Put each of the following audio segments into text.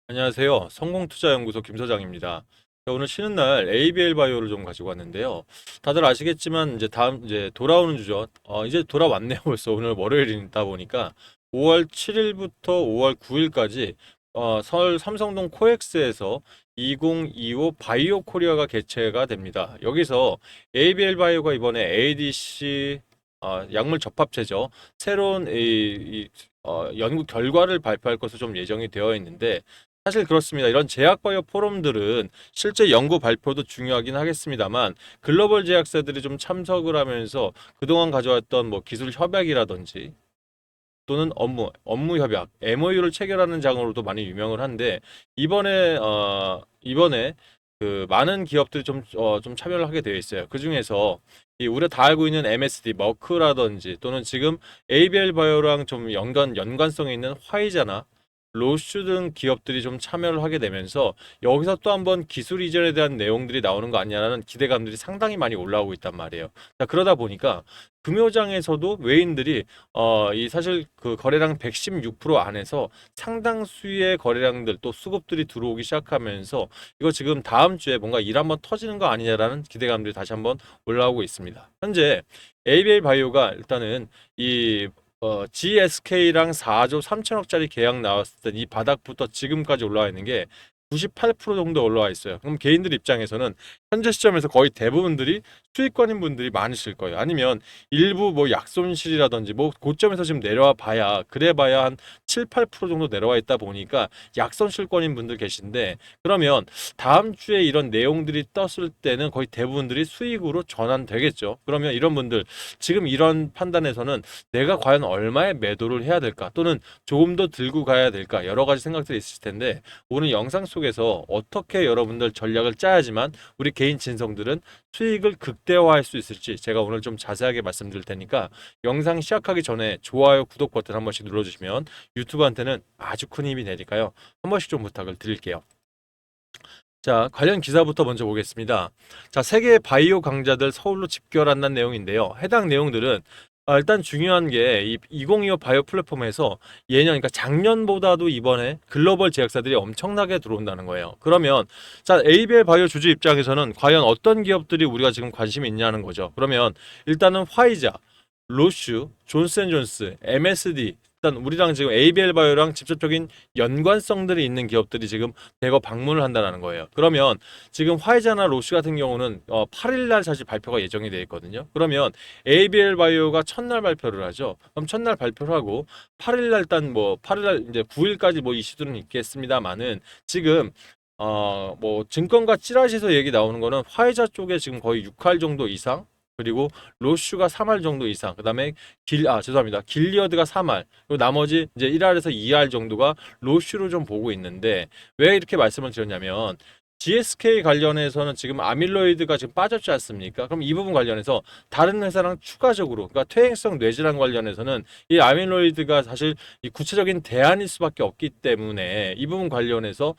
안녕하세요. 성공투자연구소 김소장입니다. 오늘 쉬는 날 ABL 바이오를 좀 가지고 왔는데요. 다들 아시겠지만 이제 돌아오는 주죠. 이제 돌아왔네요. 벌써 오늘 월요일이다 보니까 5월 7일부터 5월 9일까지 서울 삼성동 코엑스에서 2025 바이오 코리아가 개최가 됩니다. 여기서 ABL 바이오가 이번에 ADC 약물 접합체죠. 새로운 연구 결과를 발표할 것으로 좀 예정이 되어 있는데 사실 그렇습니다. 이런 제약바이오 포럼들은 실제 연구 발표도 중요하긴 하겠습니다만 글로벌 제약사들이 좀 참석을 하면서 그동안 가져왔던 뭐 기술 협약이라든지 또는 업무 협약, MOU를 체결하는 장으로도 많이 유명을 한데 이번에 그 많은 기업들이 좀 참여를 하게 되어 있어요. 그 중에서 이 우리가 다 알고 있는 MSD, 머크라든지 또는 지금 ABL 바이오랑 좀 연관성이 있는 화이자나 로슈 등 기업들이 좀 참여를 하게 되면서 여기서 또 한번 기술 이전에 대한 내용들이 나오는 거 아니냐라는 기대감들이 상당히 많이 올라오고 있단 말이에요. 자, 그러다 보니까 금요장에서도 외인들이 이 사실 그 거래량 116% 안에서 상당수의 거래량들 또 수급들이 들어오기 시작하면서 이거 지금 다음 주에 뭔가 일 한번 터지는 거 아니냐라는 기대감들이 다시 한번 올라오고 있습니다. 현재 ABL 바이오가 일단은 GSK랑 4조 3천억짜리 계약 나왔을 때 이 바닥부터 지금까지 올라와 있는 게 98% 정도 올라와 있어요. 그럼 개인들 입장에서는 현재 시점에서 거의 대부분들이 수익권인 분들이 많으실 거예요. 아니면 일부 뭐 약손실이라든지 뭐 고점에서 지금 내려와 봐야 그래 봐야 한 7, 8% 정도 내려와 있다 보니까 약손실권인 분들 계신데 그러면 다음 주에 이런 내용들이 떴을 때는 거의 대부분들이 수익으로 전환되겠죠. 그러면 이런 분들 지금 이런 판단에서는 내가 과연 얼마에 매도를 해야 될까 또는 조금 더 들고 가야 될까 여러 가지 생각들이 있을 텐데 오늘 영상 속에서 어떻게 여러분들 전략을 짜야지만 우리 개인 진성들은 수익을 극대화할 수 있을지 제가 오늘 좀 자세하게 말씀드릴 테니까 영상 시작하기 전에 좋아요, 구독 버튼 한 번씩 눌러주시면 유튜브한테는 아주 큰 힘이 되니까요. 한 번씩 좀 부탁을 드릴게요. 자, 관련 기사부터 먼저 보겠습니다. 자, 세계 바이오 강자들 서울로 집결한다는 내용인데요. 해당 내용들은 일단 중요한 게 이 2025 바이오 플랫폼에서 예년, 그러니까 작년보다도 이번에 글로벌 제약사들이 엄청나게 들어온다는 거예요. 그러면 자, ABL 바이오 주주 입장에서는 과연 어떤 기업들이 우리가 지금 관심이 있냐는 거죠. 그러면 일단은 화이자, 로슈, 존슨앤존스, MSD 일단 우리랑 지금 ABL 바이오랑 직접적인 연관성들이 있는 기업들이 지금 대거 방문을 한다는 거예요. 그러면 지금 화이자나 로슈 같은 경우는 8일 날 사실 발표가 예정이 되어 있거든요. 그러면 ABL 바이오가 첫날 발표를 하죠. 그럼 첫날 발표를 하고 8일 날 일단 뭐 8일 날 이제 9일까지 뭐 이슈들은 있겠습니다만은 지금 뭐 증권가 찌라시에서 얘기 나오는 거는 화이자 쪽에 지금 거의 6할 정도 이상 그리고 로슈가 3할 정도 이상, 그다음에 죄송합니다. 길리어드가 3할, 그리고 나머지 이제 1할에서 2할 정도가 로슈로 좀 보고 있는데 왜 이렇게 말씀을 드렸냐면 GSK 관련해서는 지금 아밀로이드가 지금 빠졌지 않습니까? 그럼 이 부분 관련해서 다른 회사랑 추가적으로, 그러니까 퇴행성 뇌질환 관련해서는 이 아밀로이드가 사실 이 구체적인 대안일 수밖에 없기 때문에 이 부분 관련해서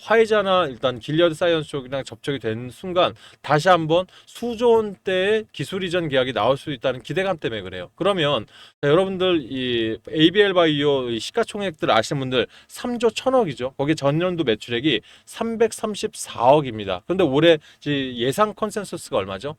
화이자나 일단 길리어드 사이언스 쪽이랑 접촉이 된 순간 다시 한번 수조 원대의 기술 이전 계약이 나올 수 있다는 기대감 때문에 그래요. 그러면 자, 여러분들 이 ABL 바이오 이 시가총액들 아시는 분들 3조 1천억이죠. 거기 전년도 매출액이 334억입니다. 그런데 올해 예상 컨센서스가 얼마죠?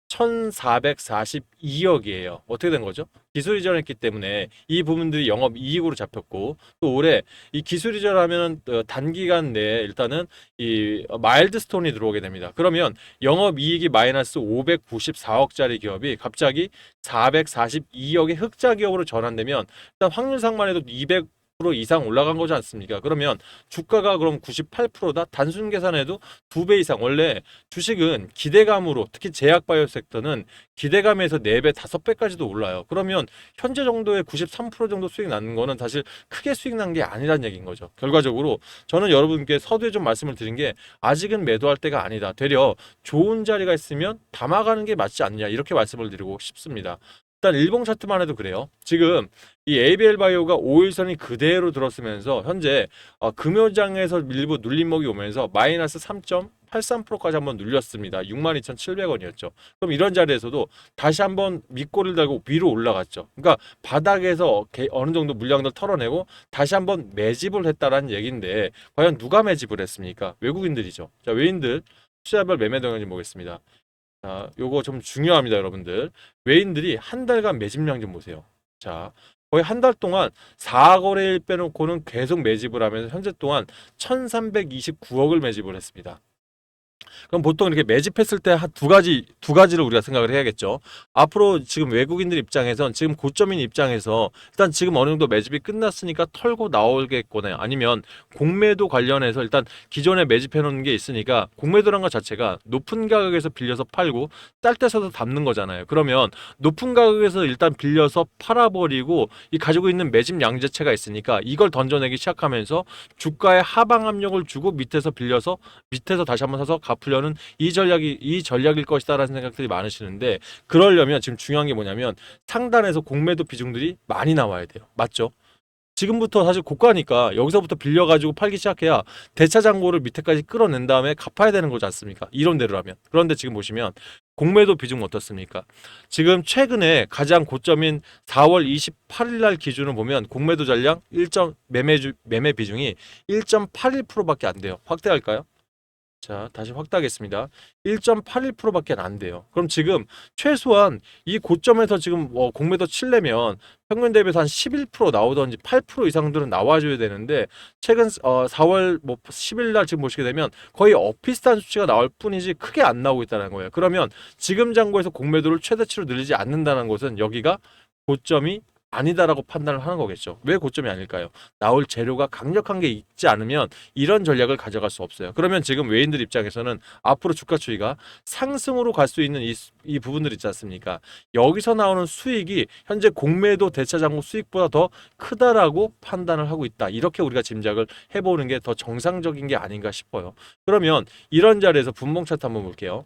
1,442억이에요. 어떻게 된 거죠? 기술 이전했기 때문에 이 부분들이 영업 이익으로 잡혔고 또 올해 이 기술 이전하면 단기간 내에 일단은 이 마일드스톤이 들어오게 됩니다. 그러면 영업 이익이 마이너스 594억짜리 기업이 갑자기 442억의 흑자 기업으로 전환되면 일단 확률상만 해도 200% 이상 올라간 거지 않습니까? 그러면 주가가 그럼 98%다? 단순 계산해도 2배 이상. 원래 주식은 기대감으로 특히 제약바이오 섹터는 기대감에서 4배, 5배까지도 올라요. 그러면 현재 정도의 93% 정도 수익 나는 거는 사실 크게 수익 난 게 아니란 얘기인 거죠. 결과적으로 저는 여러분께 서두에 좀 말씀을 드린 게 아직은 매도할 때가 아니다. 되려 좋은 자리가 있으면 담아가는 게 맞지 않냐 이렇게 말씀을 드리고 싶습니다. 일단 일봉 차트만 해도 그래요. 지금 이 ABL 바이오가 5일선이 그대로 들었으면서 현재 금요장에서 일부 눌림목이 오면서 마이너스 3. 83%까지 한번 눌렸습니다. 62,700원이었죠. 그럼 이런 자리에서도 다시 한번 밑골을 달고 위로 올라갔죠. 그러니까 바닥에서 어느 정도 물량들 털어내고 다시 한번 매집을 했다라는 얘기인데 과연 누가 매집을 했습니까? 외국인들이죠. 자, 외인들 투자별 매매 동향 보겠습니다. 자, 요거 좀 중요합니다, 여러분들. 외인들이 한 달간 매집량 좀 보세요. 자, 거의 한 달 동안 4거래일 빼놓고는 계속 매집을 하면서 현재 동안 1329억을 매집을 했습니다. 그럼 보통 이렇게 매집했을 때 한 두 가지를 우리가 생각을 해야겠죠. 앞으로 지금 외국인들 입장에선 지금 고점인 입장에서 일단 지금 어느 정도 매집이 끝났으니까 털고 나오겠거나 아니면 공매도 관련해서 일단 기존에 매집해 놓은 게 있으니까 공매도란 것 자체가 높은 가격에서 빌려서 팔고 쌀 때 사서 담는 거잖아요. 그러면 높은 가격에서 일단 빌려서 팔아버리고 이 가지고 있는 매집 양자체가 있으니까 이걸 던져내기 시작하면서 주가에 하방 압력을 주고 밑에서 빌려서 밑에서 다시 한번 사서 갚으려는 이 전략일 것이다라는 생각들이 많으시는데 그러려면 지금 중요한 게 뭐냐면 상단에서 공매도 비중들이 많이 나와야 돼요. 맞죠? 지금부터 사실 고가니까 여기서부터 빌려가지고 팔기 시작해야 대차 잔고를 밑에까지 끌어낸 다음에 갚아야 되는 거지 않습니까? 이론대로라면. 그런데 지금 보시면 공매도 비중 어떻습니까? 지금 최근에 가장 고점인 4월 28일 날 기준을 보면 공매도 잔량 매매 비중이 1.81%밖에 안 돼요. 확대할까요? 자, 다시 확대하겠습니다. 1.81%밖에 안 돼요. 그럼 지금 최소한 이 고점에서 지금 공매도 칠려면 평균 대비해서 한 11% 나오던지 8% 이상들은 나와줘야 되는데 최근 4월 10일 날 지금 보시게 되면 거의 비슷한 수치가 나올 뿐이지 크게 안 나오고 있다는 거예요. 그러면 지금 잔고에서 공매도를 최대치로 늘리지 않는다는 것은 여기가 고점이 아니다라고 판단을 하는 거겠죠. 왜 고점이 아닐까요? 나올 재료가 강력한 게 있지 않으면 이런 전략을 가져갈 수 없어요. 그러면 지금 외인들 입장에서는 앞으로 주가 추이가 상승으로 갈 수 있는 이 부분들 있지 않습니까? 여기서 나오는 수익이 현재 공매도 대차 잔고 수익보다 더 크다라고 판단을 하고 있다. 이렇게 우리가 짐작을 해보는 게 더 정상적인 게 아닌가 싶어요. 그러면 이런 자리에서 분봉 차트 한번 볼게요.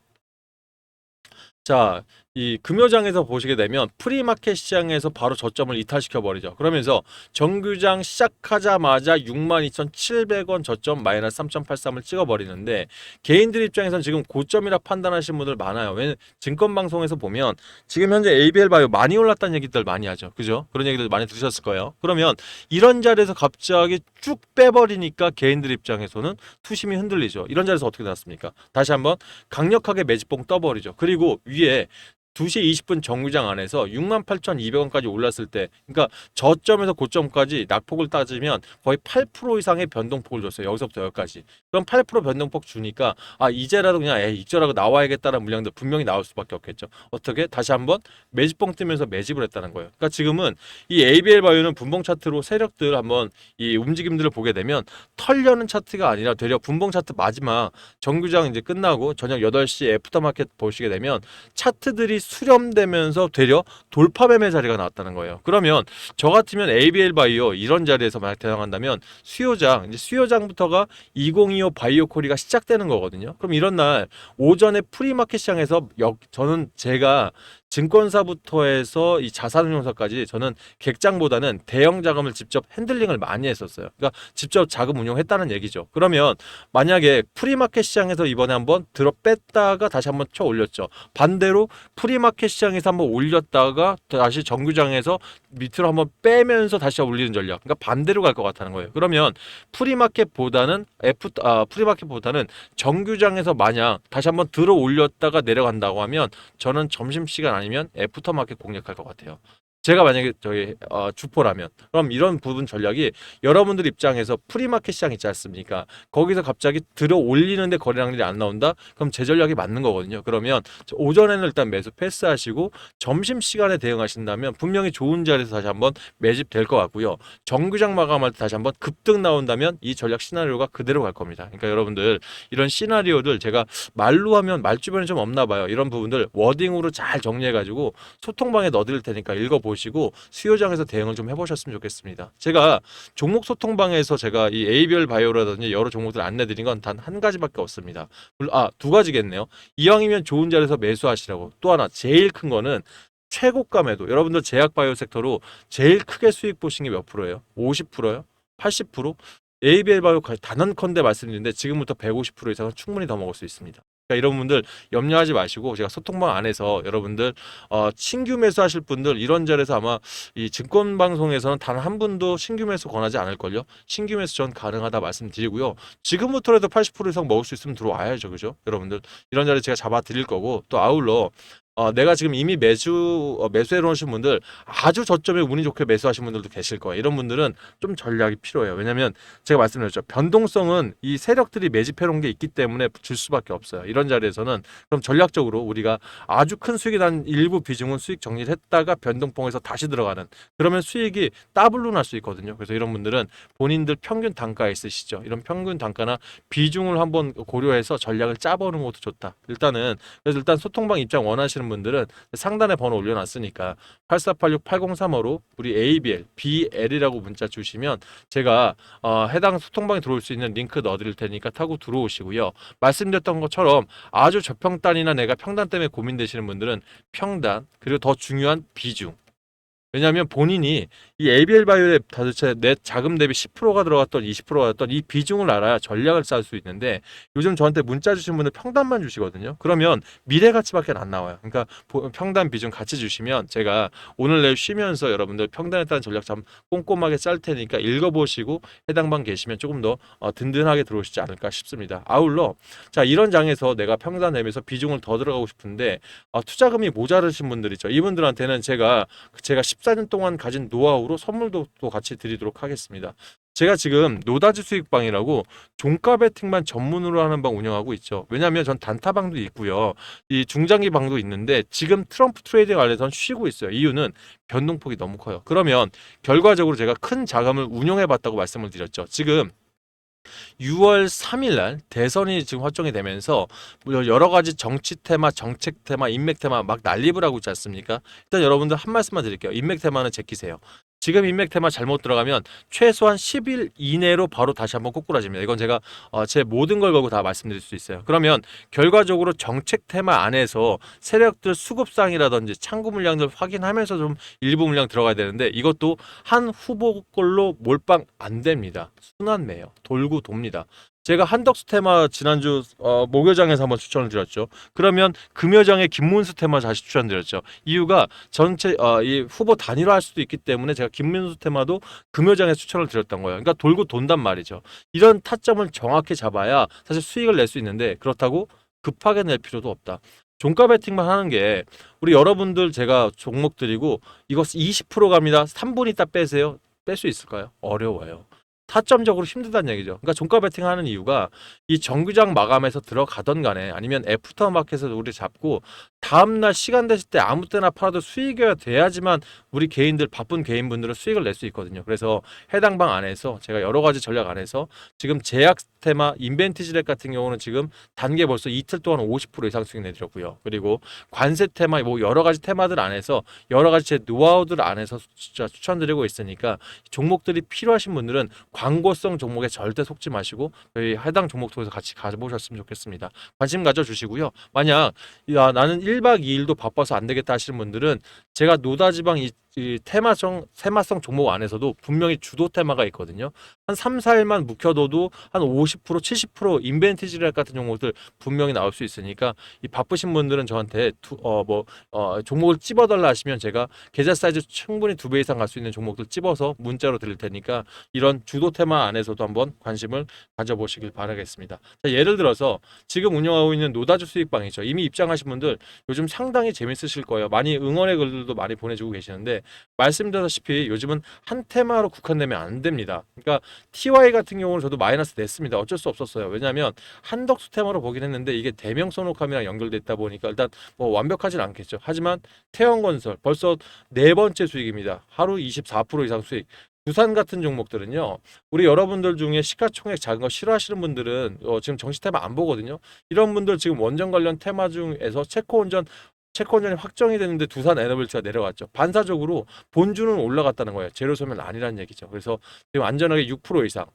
자, 이 금요장에서 보시게 되면 프리마켓 시장에서 바로 저점을 이탈시켜 버리죠. 그러면서 정규장 시작하자마자 62,700원 저점 마이너스 3.83을 찍어 버리는데 개인들 입장에서는 지금 고점이라 판단하시는 분들 많아요. 왜냐면 증권방송에서 보면 지금 현재 ABL 바이오 많이 올랐다는 얘기들 많이 하죠. 그죠? 그런 얘기들 많이 들으셨을 거예요. 그러면 이런 자리에서 갑자기 쭉 빼버리니까 개인들 입장에서는 투심이 흔들리죠. 이런 자리에서 어떻게 나왔습니까? 다시 한번 강력하게 매집봉 떠버리죠. 그리고 위에 2시 20분 정류장 안에서 68,200원까지 올랐을 때 그러니까 저점에서 고점까지 낙폭을 따지면 거의 8% 이상의 변동폭을 줬어요. 여기서부터 여기까지. 그럼 8% 변동폭 주니까 이제라도 그냥 익절하고 나와야겠다는 물량들 분명히 나올 수밖에 없겠죠. 어떻게? 다시 한번 매집봉 뜨면서 매집을 했다는 거예요. 그러니까 지금은 이 ABL 바이오는 분봉 차트로 세력들 한번 이 움직임들을 보게 되면 털려는 차트가 아니라 되려 분봉 차트 마지막 정규장 이제 끝나고 저녁 8시 애프터마켓 보시게 되면 차트들이 수렴되면서 되려 돌파 매매 자리가 나왔다는 거예요. 그러면 저 같으면 ABL 바이오 이런 자리에서 만약 대응한다면 이제 수요장부터가 2025 바이오 코리가 시작되는 거거든요. 그럼 이런 날 오전에 프리마켓 시장에서 저는 제가 증권사부터 해서 이 자산운용사까지 저는 객장보다는 대형 자금을 직접 핸들링을 많이 했었어요. 그러니까 직접 자금 운용했다는 얘기죠. 그러면 만약에 프리마켓 시장에서 이번에 한번 들어 뺐다가 다시 한번 쳐 올렸죠. 반대로 프리마켓 시장에서 한번 올렸다가 다시 정규장에서 밑으로 한번 빼면서 다시 올리는 전략. 그러니까 반대로 갈 것 같다는 거예요. 그러면 프리마켓보다는 정규장에서 만약 다시 한번 들어 올렸다가 내려간다고 하면 저는 점심시간 아니면 애프터마켓 공략할 것 같아요. 제가 만약에 주포라면 그럼 이런 부분 전략이 여러분들 입장에서 프리마켓 시장 있지 않습니까? 거기서 갑자기 들어 올리는데 거래량들이 안 나온다? 그럼 제 전략이 맞는 거거든요. 그러면 오전에는 일단 매수 패스하시고 점심시간에 대응하신다면 분명히 좋은 자리에서 다시 한번 매집될 것 같고요. 정규장 마감할 때 다시 한번 급등 나온다면 이 전략 시나리오가 그대로 갈 겁니다. 그러니까 여러분들 이런 시나리오들 제가 말로 하면 말주변에 좀 없나 봐요. 이런 부분들 워딩으로 잘 정리해가지고 소통방에 넣어드릴 테니까 읽어보시고 수요장에서 대응을 좀 해보셨으면 좋겠습니다. 제가 종목 소통방에서 제가 이 ABL 바이오라든지 여러 종목들 안내드린 건 단 한 가지밖에 없습니다. 두 가지겠네요. 이왕이면 좋은 자리에서 매수하시라고. 또 하나 제일 큰 거는 최고가 매도. 여러분들 제약 바이오 섹터로 제일 크게 수익 보신 게 몇 프로예요? 50%요? 80%? ABL 바이오 단언컨대 말씀드리는데 지금부터 150% 이상은 충분히 더 먹을 수 있습니다. 그러니까 이런 분들 염려하지 마시고 제가 소통방 안에서 여러분들 신규 매수하실 분들 이런 자리에서 아마 이 증권 방송에서는 단 한 분도 신규 매수 권하지 않을걸요. 신규 매수 전 가능하다 말씀드리고요. 지금부터라도 80% 이상 먹을 수 있으면 들어와야죠, 그죠? 여러분들 이런 자리 제가 잡아 드릴 거고 또 아울러 내가 지금 이미 매수해 놓으신 분들 아주 저점에 운이 좋게 매수하신 분들도 계실 거예요. 이런 분들은 좀 전략이 필요해요. 왜냐하면 제가 말씀드렸죠. 변동성은 이 세력들이 매집해 놓은 게 있기 때문에 줄 수밖에 없어요. 이런 자리에서는 그럼 전략적으로 우리가 아주 큰 수익이 난 일부 비중은 수익 정리를 했다가 변동폭에서 다시 들어가는 그러면 수익이 더블로 날 수 있거든요. 그래서 이런 분들은 본인들 평균 단가에 있으시죠. 이런 평균 단가나 비중을 한번 고려해서 전략을 짜보는 것도 좋다. 그래서 일단 소통방 입장 원하시는 분들은 상단에 번호 올려놨으니까 8486-8035로 우리 ABL, BL이라고 문자 주시면 제가 해당 소통방에 들어올 수 있는 링크 넣어드릴 테니까 타고 들어오시고요. 말씀드렸던 것처럼 아주 저평단이나 내가 평단 때문에 고민되시는 분들은 평단 그리고 더 중요한 비중 왜냐하면 본인이 이 ABL 바이오에 도대체 내 자금 대비 10%가 들어갔던 20%가 들어갔던 이 비중을 알아야 전략을 짤 수 있는데 요즘 저한테 문자 주신 분들 평단만 주시거든요. 그러면 미래 가치밖에 안 나와요. 그러니까 평단 비중 같이 주시면 제가 오늘 내일 쉬면서 여러분들 평단에 따른 전략 참 꼼꼼하게 짤 테니까 읽어보시고 해당 방 계시면 조금 더 든든하게 들어오시지 않을까 싶습니다. 아울러 자 이런 장에서 내가 평단 내면서 비중을 더 들어가고 싶은데 투자금이 모자르신 분들 있죠. 이분들한테는 제가 14년 동안 가진 노하우로 선물도 또 같이 드리도록 하겠습니다. 제가 지금 노다지 수익방이라고 종가 베팅만 전문으로 하는 방 운영하고 있죠. 왜냐하면 전 단타방도 있고요. 이 중장기 방도 있는데 지금 트럼프 트레이딩 안에서는 쉬고 있어요. 이유는 변동폭이 너무 커요. 그러면 결과적으로 제가 큰 자금을 운용해 봤다고 말씀을 드렸죠. 지금 6월 3일 날 대선이 지금 확정이 되면서 여러 가지 정치 테마, 정책 테마, 인맥 테마 막 난립을 하고 있지 않습니까? 일단 여러분들 한 말씀만 드릴게요. 인맥 테마는 제끼세요. 지금 인맥 테마 잘못 들어가면 최소한 10일 이내로 바로 다시 한번 꼬꾸라집니다. 이건 제가 제 모든 걸 걸고 다 말씀드릴 수 있어요. 그러면 결과적으로 정책 테마 안에서 세력들 수급상이라든지 창구 물량들 확인하면서 좀 일부 물량 들어가야 되는데 이것도 한 후보 걸로 몰빵 안 됩니다. 순환매요. 돌고 돕니다. 제가 한덕수 테마 지난주 목요장에서 한번 추천을 드렸죠. 그러면 금요장에 김문수 테마 다시 추천드렸죠. 이유가 전체 이 후보 단일화 할 수도 있기 때문에 제가 김문수 테마도 금요장에 추천을 드렸던 거예요. 그러니까 돌고 돈단 말이죠. 이런 타점을 정확히 잡아야 사실 수익을 낼 수 있는데 그렇다고 급하게 낼 필요도 없다. 종가 베팅만 하는 게 우리 여러분들 제가 종목 드리고 이거 20% 갑니다. 3분 있다 빼세요. 뺄 수 있을까요? 어려워요. 타점적으로 힘들다는 얘기죠. 그러니까 종가 베팅하는 이유가 이 정규장 마감해서 들어가던 간에 아니면 애프터 마켓에서 우리 잡고 다음날 시간 되실 때 아무 때나 팔아도 수익이어야 돼야지만 우리 개인들 바쁜 개인분들은 수익을 낼 수 있거든요. 그래서 해당 방 안에서 제가 여러 가지 전략 안에서 지금 제약 테마 인벤티지렉 같은 경우는 지금 단계 벌써 이틀 동안 50% 이상 수익 내드렸고요. 그리고 관세 테마 뭐 여러 가지 테마들 안에서 여러 가지 제 노하우들 안에서 진짜 추천드리고 있으니까 종목들이 필요하신 분들은 광고성 종목에 절대 속지 마시고 저희 해당 종목 통해서 같이 가보셨으면 좋겠습니다. 관심 가져주시고요. 만약 나는 1박 2일도 바빠서 안 되겠다 하시는 분들은 제가 노다지방 이 테마성 종목 안에서도 분명히 주도 테마가 있거든요. 한 3, 4일만 묵혀둬도 한 50%, 70% 인벤티지랄 같은 종목들 분명히 나올 수 있으니까 이 바쁘신 분들은 저한테 종목을 찝어달라 하시면 제가 계좌 사이즈 충분히 2배 이상 갈 수 있는 종목들 찝어서 문자로 드릴 테니까 이런 주도 테마 안에서도 한번 관심을 가져보시길 바라겠습니다. 자, 예를 들어서 지금 운영하고 있는 노다주 수익방이죠. 이미 입장하신 분들 요즘 상당히 재밌으실 거예요. 많이 응원의 글들도 많이 보내주고 계시는데 말씀드렸다시피 요즘은 한 테마로 국한되면 안 됩니다. 그러니까 TY 같은 경우는 저도 마이너스 냈습니다. 어쩔 수 없었어요. 왜냐하면 한덕수 테마로 보긴 했는데 이게 대명 소노캄이랑 연결됐다 보니까 일단 뭐 완벽하진 않겠죠. 하지만 태형건설 벌써 네 번째 수익입니다. 하루 24% 이상 수익. 두산 같은 종목들은요. 우리 여러분들 중에 시가총액 작은 거 싫어하시는 분들은 지금 정시 테마 안 보거든요. 이런 분들 지금 원전 관련 테마 중에서 체코원전이 확정이 됐는데 두산 에너빌티가 내려갔죠. 반사적으로 본주는 올라갔다는 거예요. 제로 소멸 아니라는 얘기죠. 그래서 지금 안전하게 6% 이상.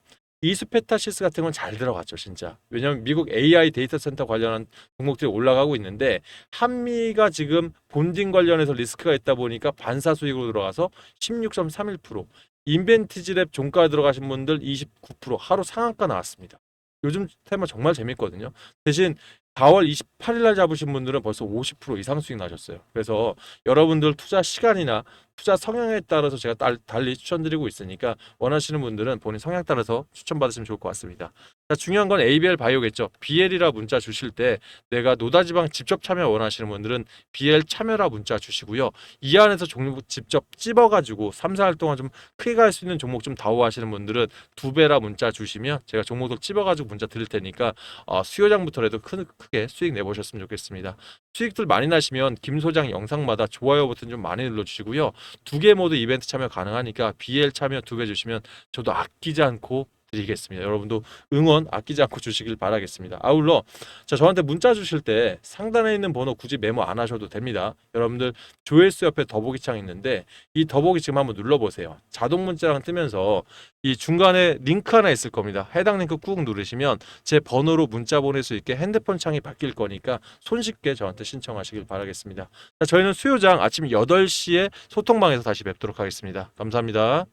이스페타시스 같은 건 잘 들어갔죠, 진짜. 왜냐하면 미국 AI 데이터 센터 관련한 종목들이 올라가고 있는데 한미가 지금 본딩 관련해서 리스크가 있다 보니까 반사 수익으로 들어가서 16.31%. 인벤티지랩 종가 들어가신 분들 29% 하루 상한가 나왔습니다. 요즘 테마 정말 재밌거든요. 대신 4월 28일 날 잡으신 분들은 벌써 50% 이상 수익 나셨어요. 그래서 여러분들 투자 시간이나 투자 성향에 따라서 제가 달리 추천드리고 있으니까 원하시는 분들은 본인 성향 따라서 추천받으시면 좋을 것 같습니다. 자, 중요한 건 ABL 바이오겠죠. BL이라 문자 주실 때 내가 노다지방 직접 참여 원하시는 분들은 BL 참여라 문자 주시고요. 이 안에서 종목 직접 찝어가지고 3, 4일 동안 좀 크게 갈 수 있는 종목 좀 다워하시는 분들은 2배라 문자 주시면 제가 종목들 찝어가지고 문자 드릴 테니까 수요장부터라도 크게 수익 내보셨으면 좋겠습니다. 수익들 많이 나시면 김 소장 영상마다 좋아요 버튼 좀 많이 눌러주시고요. 2개 모두 이벤트 참여 가능하니까 BL 참여 2배 주시면 저도 아끼지 않고 드리겠습니다. 여러분도 응원 아끼지 않고 주시길 바라겠습니다. 아울러 저한테 문자 주실 때 상단에 있는 번호 굳이 메모 안 하셔도 됩니다. 여러분들 조회수 옆에 더보기 창 있는데 이 더보기 지금 한번 눌러보세요. 자동 문자랑 뜨면서 이 중간에 링크 하나 있을 겁니다. 해당 링크 꾹 누르시면 제 번호로 문자 보낼 수 있게 핸드폰 창이 바뀔 거니까 손쉽게 저한테 신청하시길 바라겠습니다. 자, 저희는 수요장 아침 8시에 소통방에서 다시 뵙도록 하겠습니다. 감사합니다.